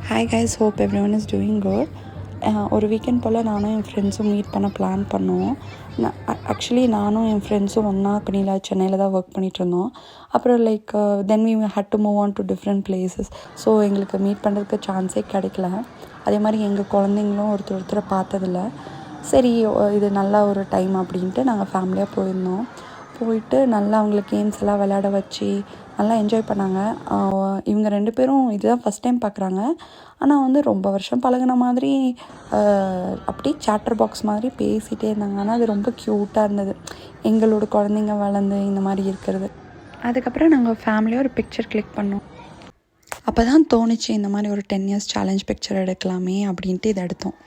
Hi guys, hope every one is doing good. ஒரு weekend போல் நானும் என் ஃப்ரெண்ட்ஸும் மீட் பண்ண பிளான் பண்ணோம். ஆக்சுவலி நானும் என் ஃப்ரெண்ட்ஸும் ஒன்றா சென்னையில் தான் ஒர்க் பண்ணிகிட்ருந்தோம். அப்புறம் then we had to move on to different places. So எங்களுக்கு மீட் பண்ணுறதுக்கு சான்ஸே கிடைக்கல. அதே மாதிரி எங்கள் குழந்தைங்களும் ஒருத்தரை பார்த்ததில்ல. சரி, இது நல்ல ஒரு டைம் அப்படின்ட்டு நாங்கள் ஃபேமிலியாக போயிருந்தோம். போயிட்டு நல்லா அவங்களுக்கு கேம்ஸ் எல்லாம் விளையாட வச்சு நல்லா என்ஜாய் பண்ணாங்க. இவங்க 2 பேரும் இதுதான் ஃபஸ்ட் டைம் பார்க்குறாங்க. ஆனால் ரொம்ப வருஷம் பழகின மாதிரி அப்படியே சேட்டர் பாக்ஸ் மாதிரி பேசிகிட்டே இருந்தாங்க. ஆனால் அது ரொம்ப க்யூட்டாக இருந்தது, எங்களோட குழந்தைங்க வளர்ந்து இந்த மாதிரி இருக்கிறது. அதுக்கப்புறம் நாங்கள் ஃபேமிலியாக ஒரு பிக்சர் கிளிக் பண்ணோம். அப்போ தான் தோணுச்சு, இந்த மாதிரி ஒரு 10 years சேலஞ்ச் பிக்சர் எடுக்கலாமே அப்படின்ட்டு இதை எடுத்தோம்.